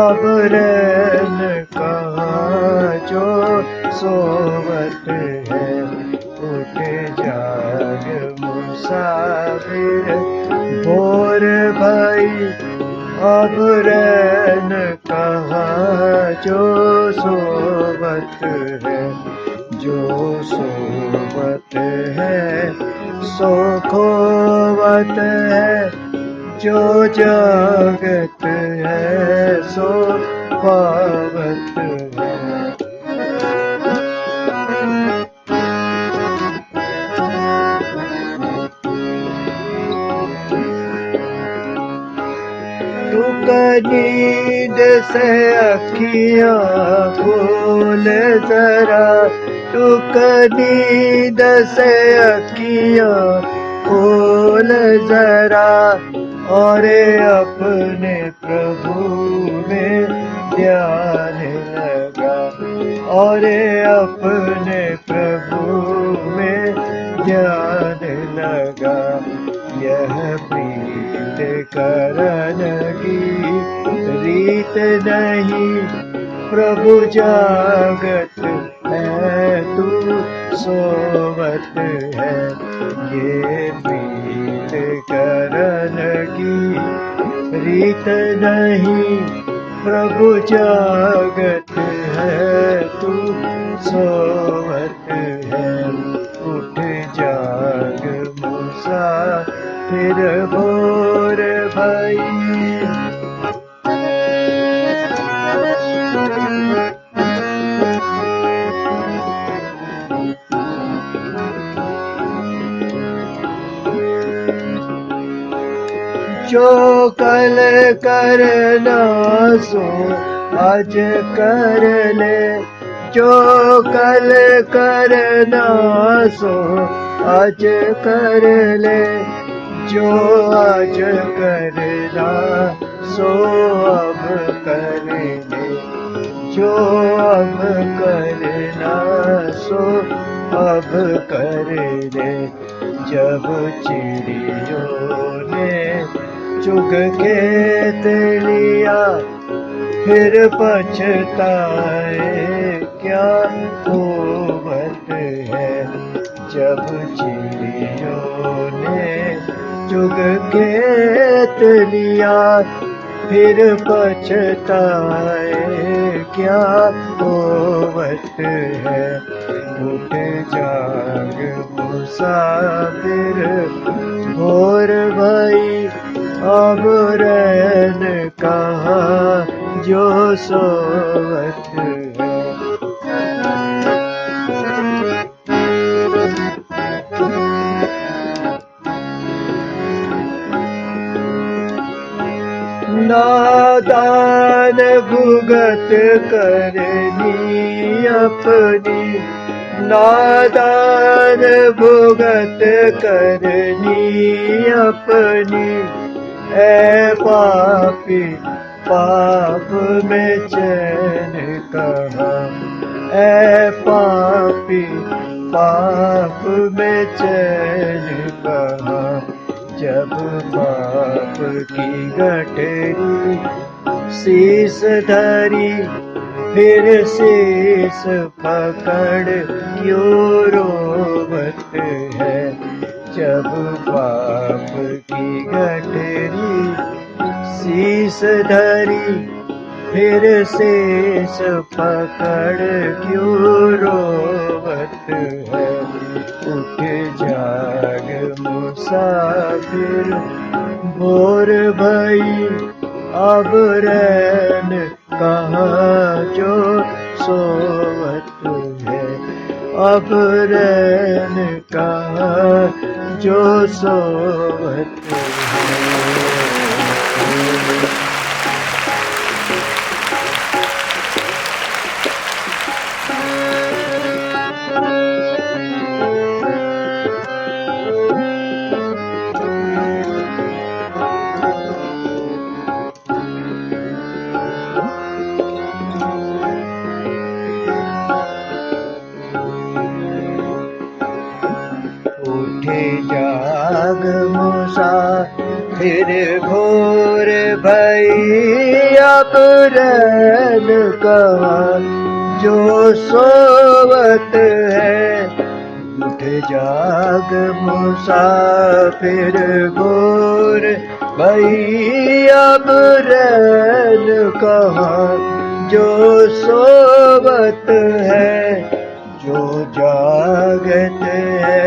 अब रैन कहाँ जो सोवत है। उठ जाग मुसाफिर भोर भई, अब रैन कहाँ जो सोवत है। जो सोवत है सो खोवत है, जो जागत है सो पावत है। टूक नींद से अखियाँ खोल जरा, टूक नींद से अखियाँ खोल जरा, और अपने प्रभु में ध्यान लगा, और अपने प्रभु में ध्यान लगा। यह प्रीत करन की रीत नहीं, प्रभु जागत है तू सोवत है। ये प्रीत करन की रीत नहीं, प्रभु जागत है तू सोवत है। उठ जाग मुसाफिर भोर भई, जो कल करना सो आज कर ले, जो कल करना सो आज कर ले, जो आज करना सो अब कर ले, जो अब करना सो अब कर ले। जब चिड़ियों ने चुग खेत लिया, फिर पछताए क्या होवत है। जब चिड़ियों ने चुग खेत लिया, फिर पछताए क्या होवत है। उठ जाग मुसाफिर भोर भई, अब रैन कहाँ जो सोवत है। नादान भुगत करनी अपनी, नादान भुगत करनी अपनी। ऐ पापी पाप में चैन कहाँ, ऐ पापी पाप में चैन कहाँ। जब पाप की गठरी शीस धरी, फिर शीस पकड़ क्यों रोवत है। जब पाप की गठरी शीस धरी, फिर शीस पकड़ क्यों रोवत है। उठ जाग मुसाफिर भोर भई, अब रैन कहाँ जो सोवत है। अब रैन कहाँ जो सोवत है। जाग मुसाफिर भोर भई, अब रैन कहाँ जो सोवत है। उठ जाग मुसाफिर भोर भई अब रैन कहाँ जो सोवत है। जो जागत है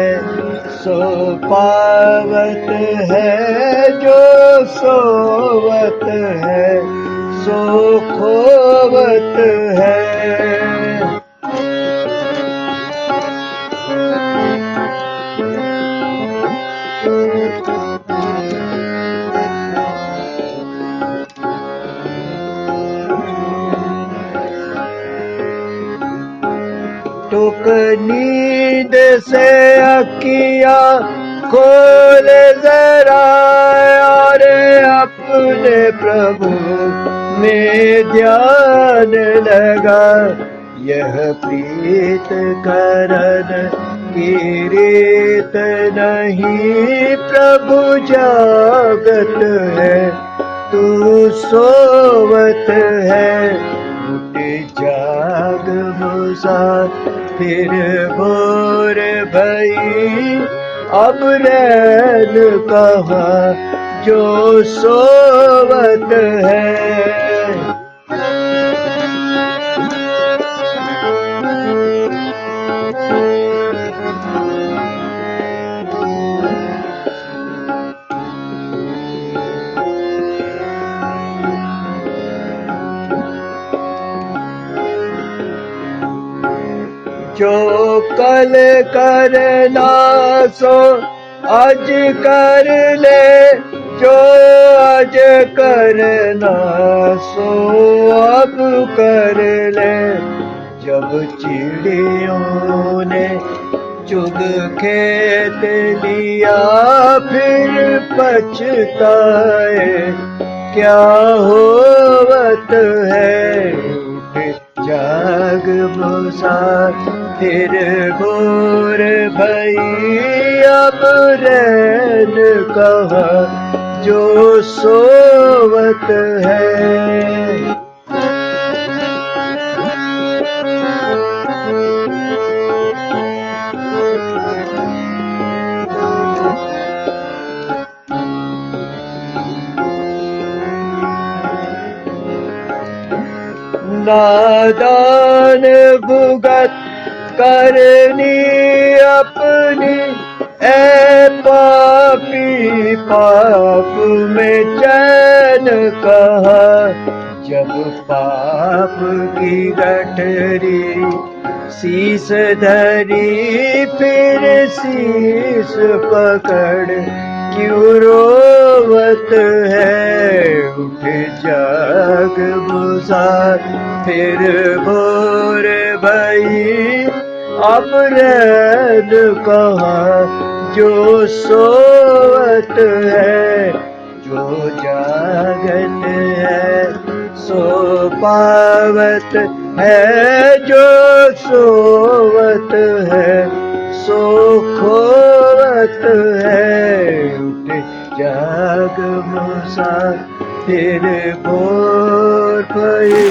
सो पावत है, जो सोवत है सो खोवत है। टुक नींद से अखियाँ खोल जरा और अपने प्रभु में ध्यान लगा। यह प्रीत करन की रीत नहीं, प्रभु जागत है तू सोवत है। उठ जाग मुसाफिर भोर भई अब रैन कहाँ जो सोवत है। जो कल करना सो आज कर ले, जो आज करना सो अब कर ले। जब चिड़ियों ने चुग खेत लिया फिर पछताए क्या होवत है। जाग मुसाफिर भोर भई अब रैन कहाँ जो सोवत है। नादान भुगत करनी अपनी ऐ पापी पाप में चैन कहाँ। जब पाप की गठरी शीस धरी फिर शीस पकड़ क्यों रोवत है। उठ जाग मुसाफिर भोर भई अब रैन कहाँ जो सोवत है। जो जागत है सो पावत है, जो सोवत है सो खोवत है। उठ जाग मुसाफिर भोर भई।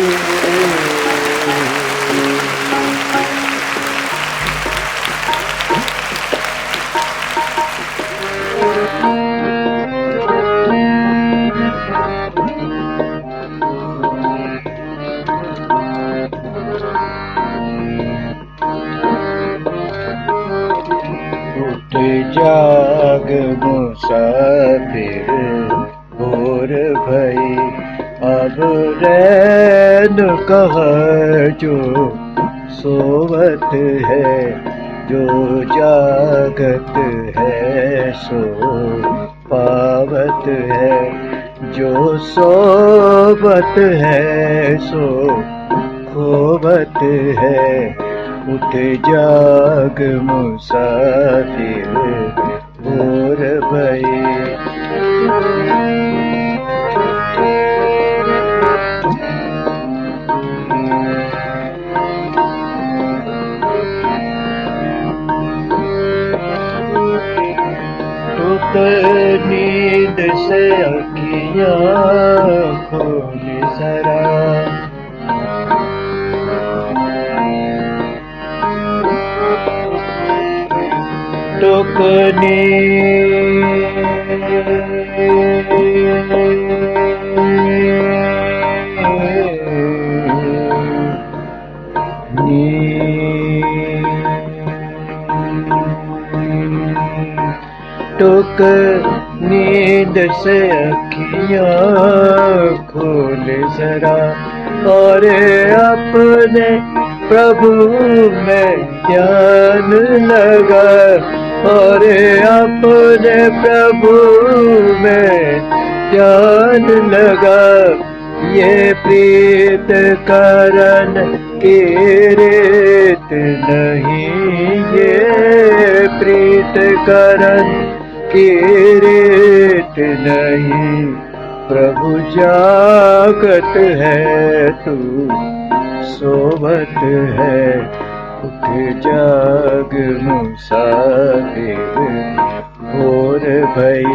जाग मुसाफिर भोर भई अब रैन कहाँ जो सोवत है। जो जागत है सो पावत है, जो सोवत है सो खोवत है। उठ जाग मुसाफिर भोर भई। टुक नींद से अखियाँ खोल जरा टुक नींद से अखियाँ खोल जरा और अपने प्रभु में ध्यान लगा, और अपने प्रभु में ध्यान लगा। ये प्रीत करन की रीत नहीं, ये प्रीत करन की रीत नहीं। प्रभु जागत है तू सोवत है, उठ जाग मुसाफिर भोर भई।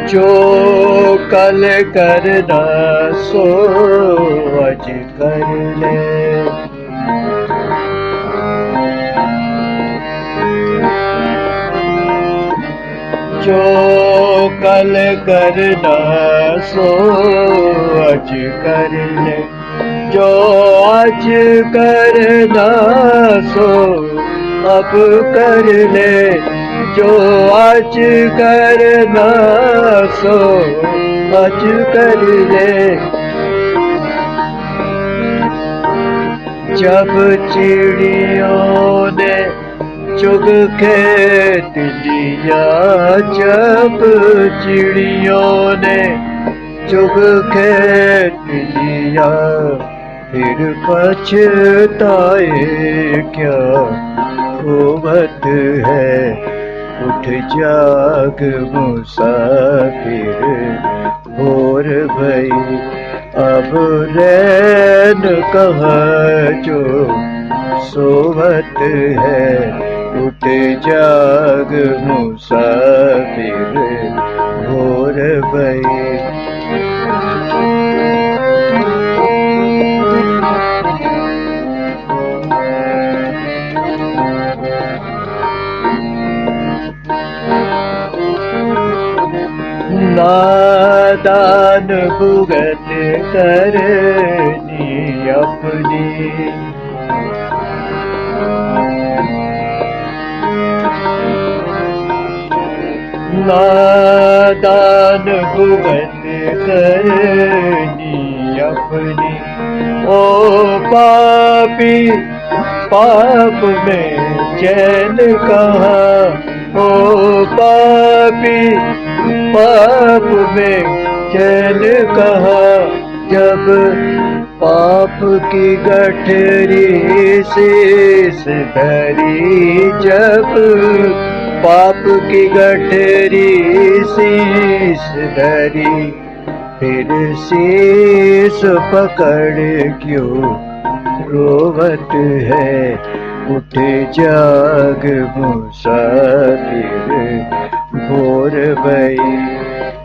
जो कल करना सो आज कर ले, जो कल करना सो आज कर ले, जो आज करना सो अब कर ले, जो आज करना सो आज कर ले। जब चिड़ियों ने चुग खेत लिया, जब चिड़ियों ने चुग खेत लिया, फिर पछताए क्या होवत है। उठ जाग मुसाफिर भोर भई, अब रैन कहाँ जो सोवत है। उठ जाग मुसाफिर भोर भई। नादान भुगत करनी अपनी, नादान भुगत करनी अपनी। ओ पापी पाप में चैन कहाँ, ओ पापी पाप में चैन कहाँ। जब पाप की गठरी शीश धरी, जब पाप की गठरी शीश धरी, फिर शीश पकड़ क्यों रोवत है। उठ जाग मुसाफिर भोर भई,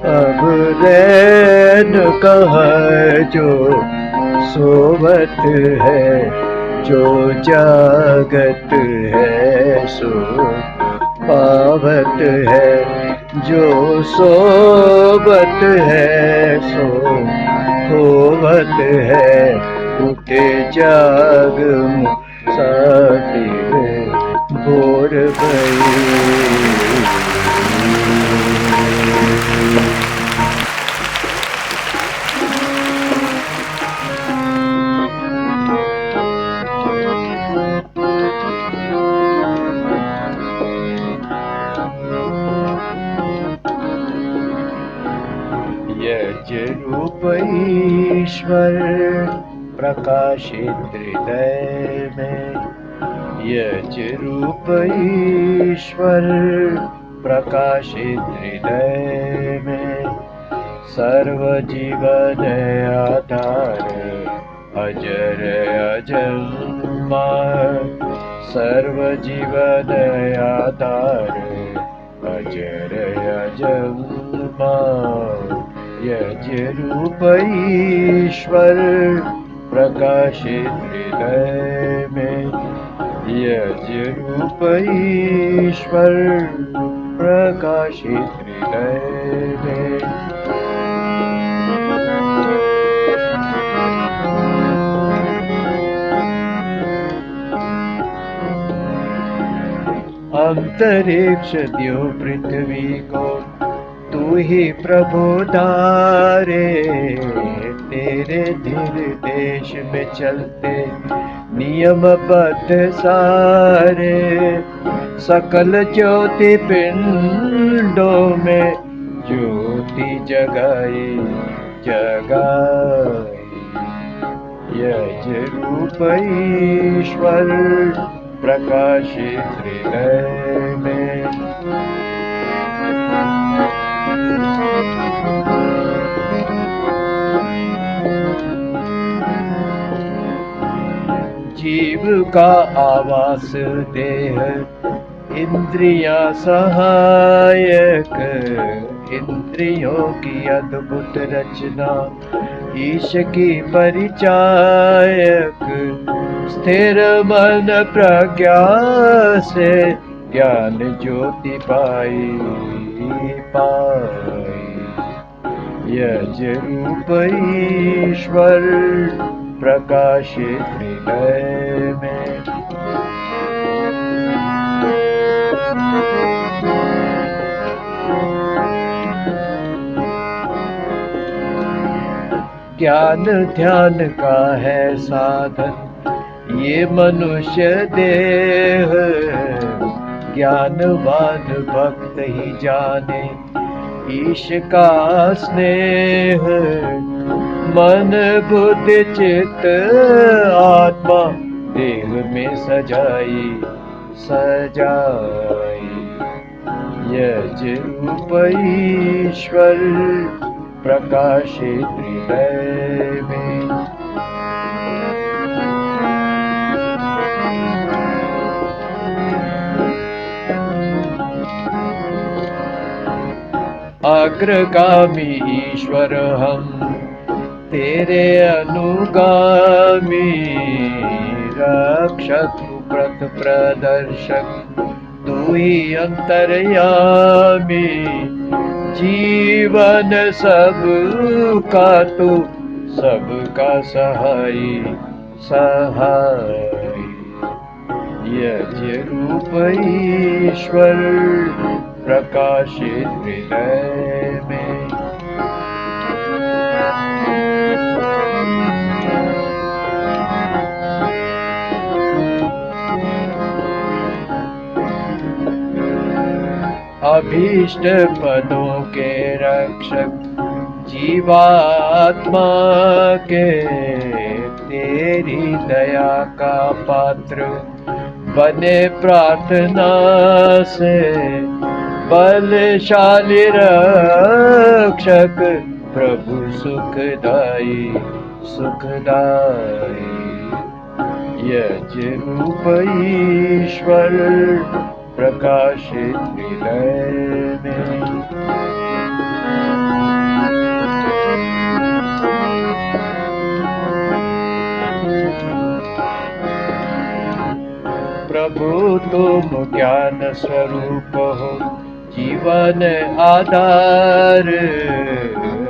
अब रैन कहाँ जो सोवत है। जो जागत है सो पावत है, जो सोवत है सो खोवत है। उठ जाग मुसाफिर भोर भई। यज रूप ईश्वर प्रकाशित हृदय में, यज रूप ईश्वर प्रकाशित हृदय में। सर्व जीवन आधार अजर अजन्मा, सर्व जीवन आधार अजर अजन्मा यज रूप ईश्वर प्रकाशित हृदय में, यज रूप ईश्वर प्रकाशित हृदय में। अंतरिक्ष द्यो पृथ्वी को तू ही प्रभु धारे, तेरे निर्देश में चलते नियमबद्ध सारे, सकल ज्योति पिंडों में ज्योति जगाई जगाई, यज रूप ईश्वर प्रकाशित हृदय में। जीव का आवास देह इंद्रियां सहायक, इंद्रियों की अद्भुत रचना ईश की परिचायक, स्थिर मन प्रज्ञा से ज्ञान ज्योति पाई पाई, यज रूप ईश्वर प्रकाशित हृदय में। ज्ञान ध्यान का है साधन ये मनुष्य देह, ज्ञानवान भक्त ही जाने ईश का स्नेह, मन बुद्धि चित्त आत्मा देह में सजाई सजाई, यज रूप ईश्वर प्रकाशित हृदय में। अग्रगामी ईश्वर हम तेरे अनुगामी, रक्षक पथ प्रदर्शक तू ही अंतर्यामी, जीवन सबका तू सबका सहाई सहाई, यज रूप ईश्वर प्रकाशित हृदय में। अभीष्ट पदों के रक्षक जीवात्मा के, तेरी दया का पात्र बने प्रार्थना से, बलशाली रक्षक प्रभु सुखदाई सुखदाई, यज रूप ईश्वर प्रकाशित हृदय में। प्रभु तुम ज्ञान स्वरूप हो जीवन आधार,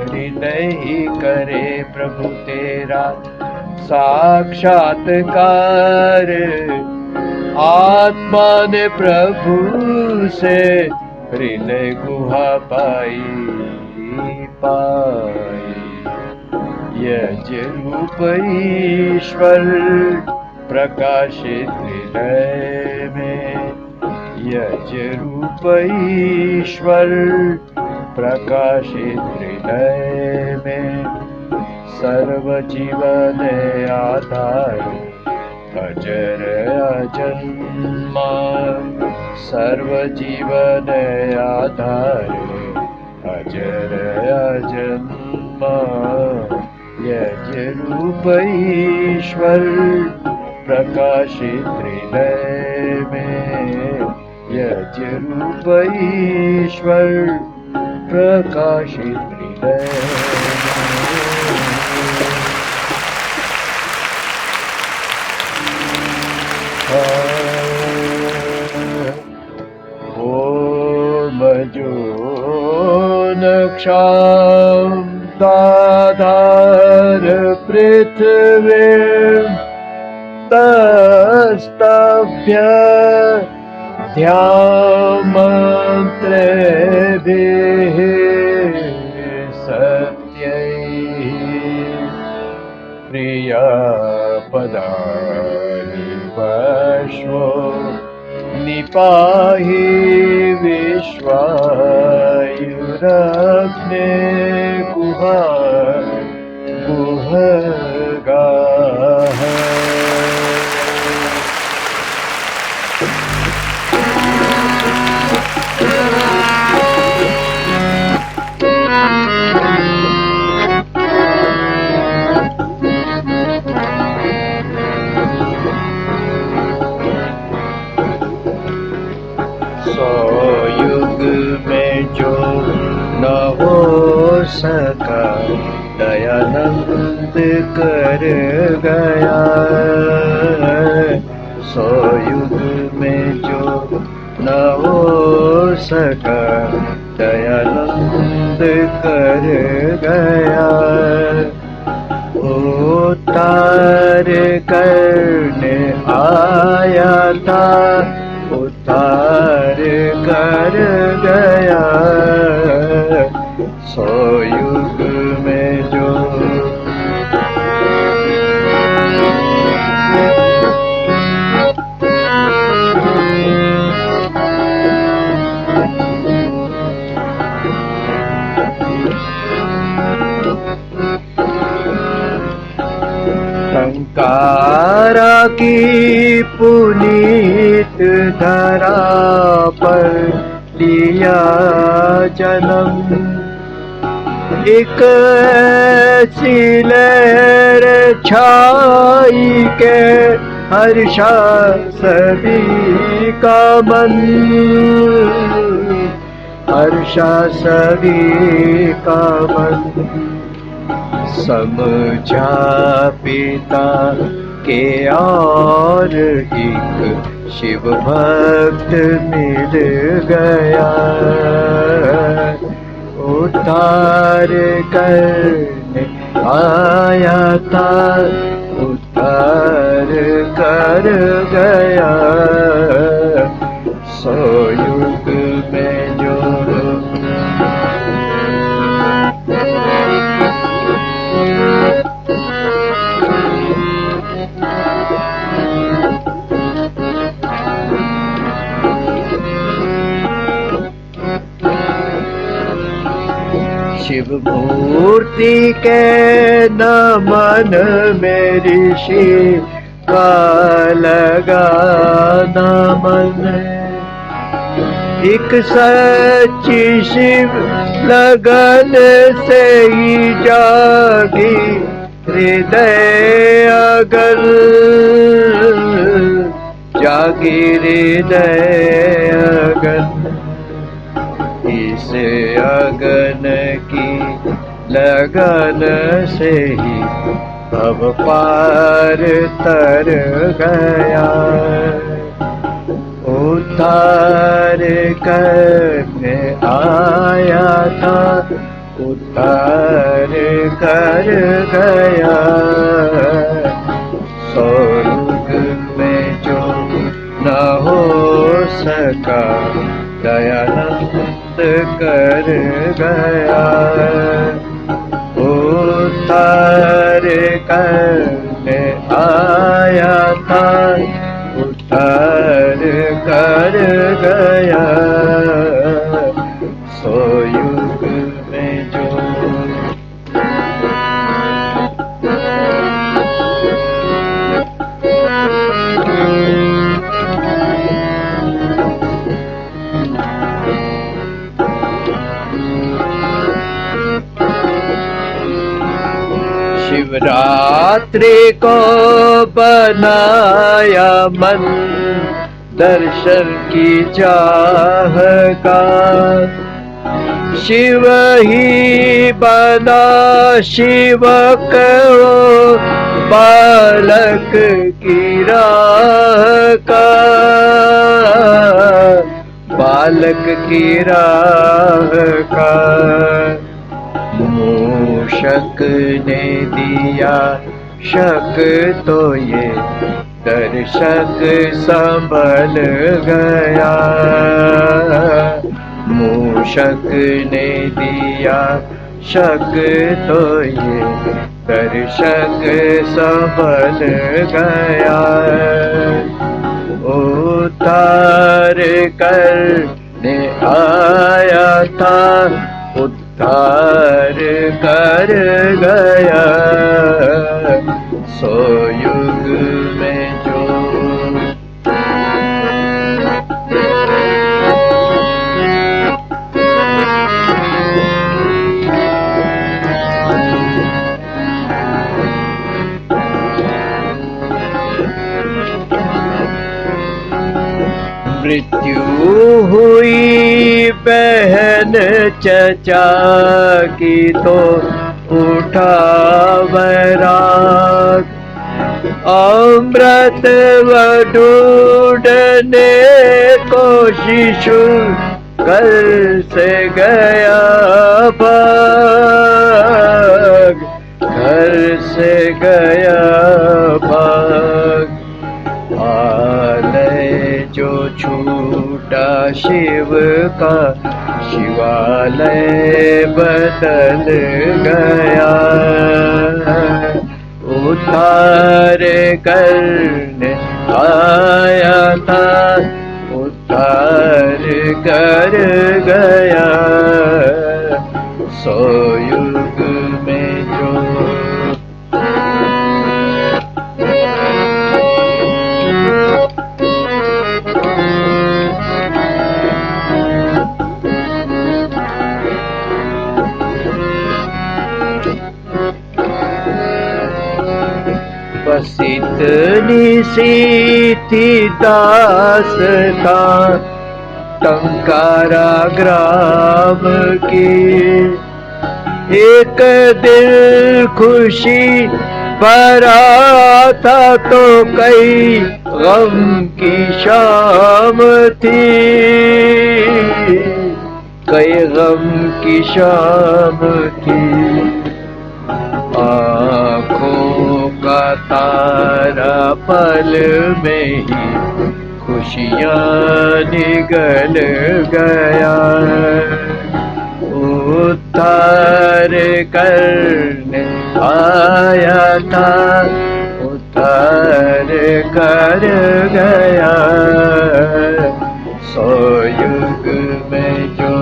हृदय ही करे प्रभु तेरा साक्षात्कार, आत्मा ने प्रभु से हृदय गुहा पाई पाई, यज रूप ईश्वर प्रकाशित हृदय में, यज रूप ईश्वर प्रकाशित हृदय में। सर्व जीवन आधार अजर अजन्मा, सर्व जीवन आधार अजर अजन्मा, यज रूप ईश्वर प्रकाशित हृदय में, यज्ञ रूप ईश्वर प्रकाशित हृदय ओम जो नक्षाधार पृथ्वी तस्तभ्य ध्यामन्त्रेभिः सत्यैः प्रियपदानि वश्वो निपाहि विश्वायुरग्ने गुहगाः युग में जो न हो सका दयानंद कर गया। सो युग में जो न हो सका दयानंद कर गया। उतार करने आया था उतार कर गया। सो युग में जो संकारा की पुनीत धरा पर लिया जन्म। एक ऐसी लहर छाई के हर्षा सभी का मन। हर्षा सभी का मन। समझा पिता के और एक शिव भक्त मिल गया। उद्धार करने आया था उद्धार कर गया। सो युग में जो शिव मूर्ति के नमन में ऋषि का लगा नमन। एक सच्ची शिव लगन से ही जागी हृदय अगन। जागी हृदय अगन। इस अगन की लगन से ही भव पार तर गया। उद्धार करने आया था उद्धार कर गया। सो युग में जो न हो सका दयानंद कर गया। उद्धार करने आया था उद्धार कर गया। सो युग में जो शिवरात्रि को बनाया मन दर्शन की चाह का। शिव ही बना शिव को बालक की राह का, बालक की राह का। मूषक ने दिया शक तो ये दर्शक संभल गया। मूषक ने दिया शक तो ये दर्शक संभल गया। उद्धार करने आया था, उद्धार कर गया। सो युग में जो मृत्यु हुई बहन चचा की तो उठा वैराग। अमृत ढूंढने को शिशु घर से गया भाग, घर से गया भाग। आलय जो छूटा शिव का, शिवालय बदल गया। उद्धार करने आया था, उद्धार कर गया। सो युग में जो बस इतनी सी थी दास्तां टंकारा ग्राम की। एक दिल खुशी भरा था तो कई गम की शाम थी, कई गम की शाम थी। आँखों का तारा पल में ही खुशियाँ निगल गया। उद्धार करने आया था, उद्धार कर गया। सो युग में जो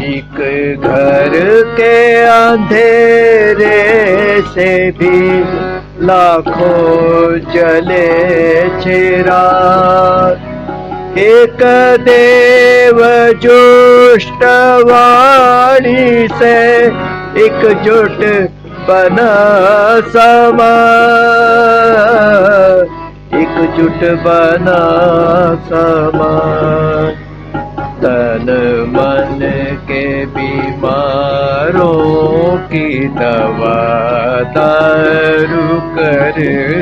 एक घर के अंधेरे से भी लाखों जले चिराग। एक देव जुष्ट वाणी से एकजुट बना समाज, एकजुट बना समाज। तन मन के बीमारों की दवा दारू कर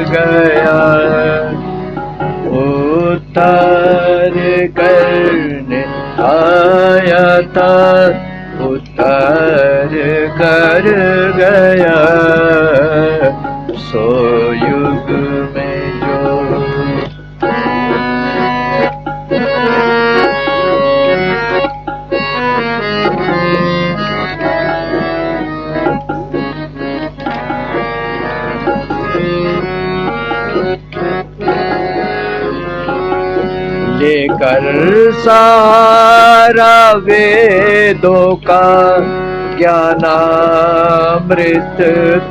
गया। उद्धार करने आया था, उद्धार कर गया। सो युग में जो लेकर सारा वेदों का ज्ञानामृत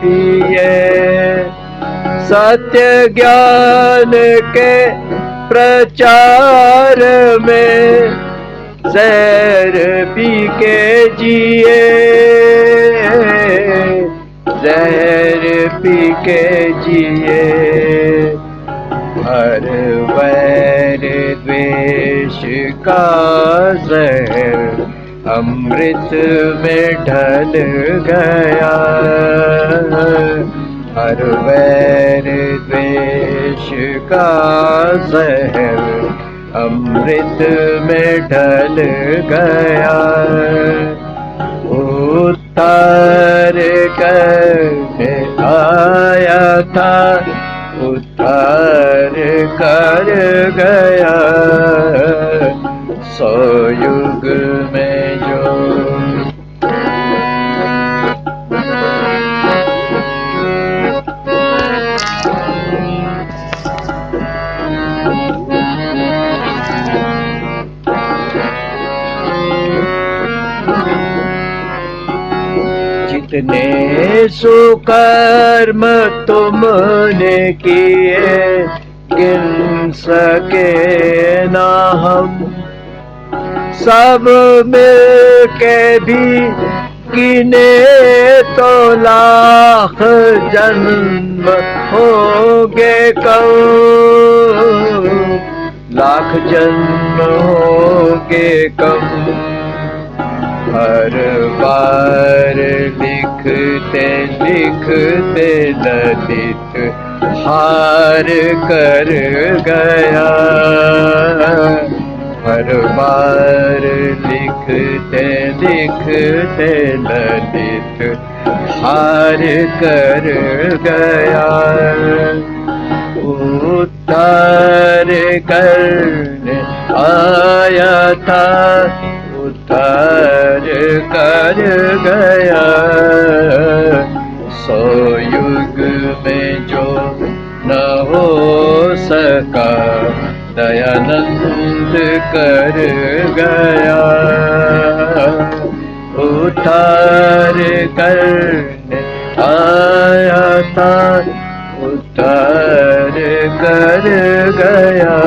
पिए। सत्य ज्ञान के प्रचार में जहर पी के जिए, जहर पी के जिए। हर वैर द्वेष का जहर अमृत में ढल गया। हर वैर द्वेष का जहर अमृत में ढल गया। उद्धार करने आया था, उद्धार कर गया। 100 युग में जो जितने सुकर्म तुमने किए गिन सके ना हम, सब मिल के भी गिने तो लाख जन्म होंगे कम, लाख जन्म होंगे कम। हर बार लिखते लिखते ललित हार कर गया। हर बार लिखते लिखते ललित हार कर गया। उद्धार करने आया था, उद्धार कर गया। 100 युग में जो न हो सका दयानंद कर गया। उद्धार करने आया था, उद्धार कर गया।